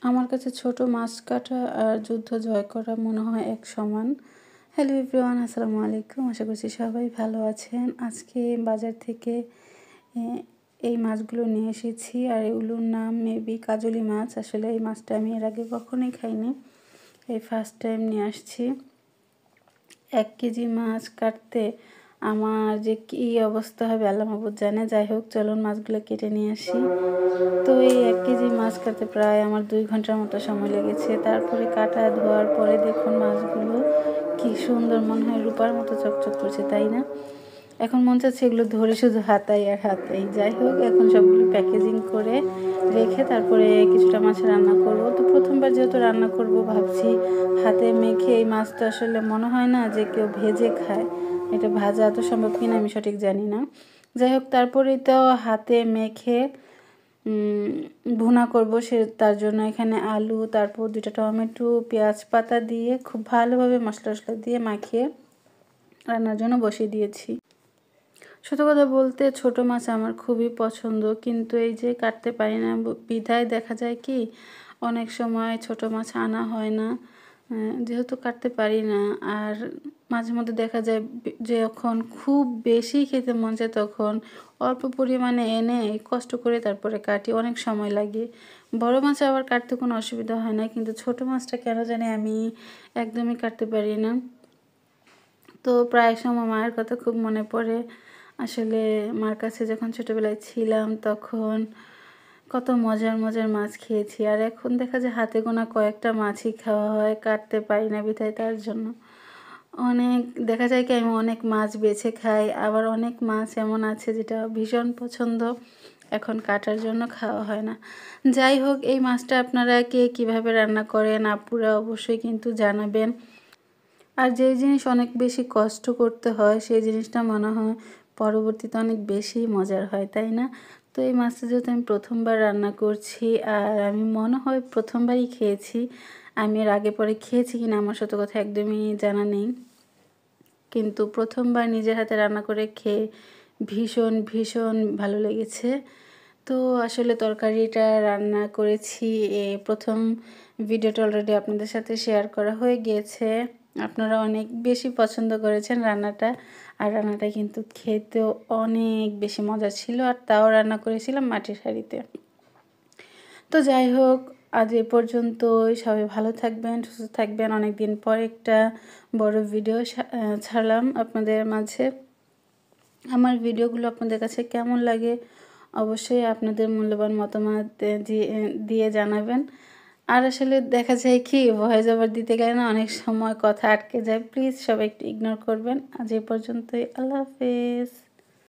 আমার কাছে ছোট মাছ কাটা আর যুদ্ধ জয় করা মনে হয় এক সমান। হ্যালো এভরিওয়ান, আসসালামু আলাইকুম। আশা করছি সবাই ভালো আছেন। আজকে বাজার থেকে এই মাছগুলো নিয়ে এসেছি, আর এগুলোর নাম মেবি কাজলি মাছ। আসলে এই মাছটা আমি এর আগে কখনোই খাইনি, এই ফার্স্ট টাইম নিয়ে আসছি। 1 কেজি মাছ কাটতে আমার যে কী অবস্থা হবে আল্লাহ মাবুদ জানে। যাই হোক, চলুন মাছগুলো কেটে নিয়ে আসি। তো এই 1 কেজি মাছ কাটতে প্রায় আমার 2 ঘন্টার মতো সময় লেগেছে। তারপরে কাটা ধোয়ার পরে দেখুন মাছগুলো কি সুন্দর, মনে হয় রূপার মতো চকচক করছে, তাই না? এখন মন চাচ্ছে এগুলো ধরে শুধু হাতাই আর হাতাই। যাই হোক, এখন সবগুলো প্যাকেজিং করে রেখে তারপরে কিছুটা মাছ রান্না করব। তো প্রথমবার যেহেতু রান্না করব, ভাবছি হাতে মেখে এই মাছ তো আসলে মনে হয় না যে কেউ ভেজে খায়। এটা ভাজা তো সম্ভব কিনা আমি সঠিক জানি না। যাই হোক, তারপরেই তো হাতে মেখে ভুনা করব। তার জন্য এখানে আলু, তারপর 2টা টমেটো, পেঁয়াজ পাতা দিয়ে খুব ভালোভাবে মশলা টশলা দিয়ে মাখিয়ে রান্নার জন্য বসিয়ে দিয়েছি। সত্য কথা বলতে ছোট মাছ আমার খুবই পছন্দ, কিন্তু এই যে কাটতে পারি না বিধায় দেখা যায় কি অনেক সময় ছোট মাছ আনা হয় না, যেহেতু কাটতে পারি না। আর মাঝে মধ্যে দেখা যায় যে যখন খুব বেশি খেতে মন চায় তখন অল্প পরিমাণে এনে কষ্ট করে তারপরে কাটি, অনেক সময় লাগে। বড় মাছ আবার কাটতে কোনো অসুবিধা হয় না, কিন্তু ছোট মাছটা কেন জানি আমি একদমই কাটতে পারি না। তো প্রায় সময় মায়ের কথা খুব মনে পড়ে। আসলে মার কাছে যখন ছোটোবেলায় ছিলাম তখন কত মজার মজার মাছ খেয়েছি, আর এখন দেখা যায় হাতে গোনা কয়েকটা মাছই খাওয়া হয়, কাটতে পারি না বিধায়। তার জন্য অনেক দেখা যায় কি আমি অনেক মাছ বেছে খাই, আবার অনেক মাছ এমন আছে যেটা ভীষণ পছন্দ, এখন কাটার জন্য খাওয়া হয় না। যাই হোক, এই মাছটা আপনারা কে কীভাবে রান্না করেন আপুরা অবশ্যই কিন্তু জানাবেন। আর যেই জিনিস অনেক বেশি কষ্ট করতে হয় সেই জিনিসটা মনে হয় পরবর্তীতে অনেক বেশি মজার হয়, তাই না? তো এই মাছটা যেহেতু আমি প্রথমবার রান্না করছি, আর আমি মনে হয় প্রথমবারই খেয়েছি। আমি এর আগে পরে খেয়েছি কিনা আমার সত্য কথা একদমই জানা নেই, কিন্তু প্রথমবার নিজের হাতে রান্না করে খেয়ে ভীষণ ভীষণ ভালো লেগেছে। তো আসলে তরকারিটা রান্না করেছি, প্রথম ভিডিওটা অলরেডি আপনাদের সাথে শেয়ার করা হয়ে গিয়েছে। আপনারা অনেক বেশি পছন্দ করেছেন রান্নাটা, আর রান্নাটা কিন্তু খেতেও অনেক বেশি মজা ছিল, আর তাও রান্না করেছিলাম মাটির হাঁড়িতে। তো যাই হোক, আজ এ পর্যন্তই। সবাই ভালো থাকবেন, সুস্থ থাকবেন। অনেক দিন পর একটা বড় ভিডিও ছাড়লাম আপনাদের মাঝে। আমার ভিডিওগুলো আপনাদের কাছে কেমন লাগে অবশ্যই আপনাদের মূল্যবান মতামত দিয়ে জানাবেন। আর আসলে দেখা যায় কি ভয়েস ওভার দিতে গেলে না অনেক সময় কথা আটকে যায়। প্লিজ সবাই একটু ইগনোর করবেন। আজ এই পর্যন্তই। আল্লাহ হাফেজ।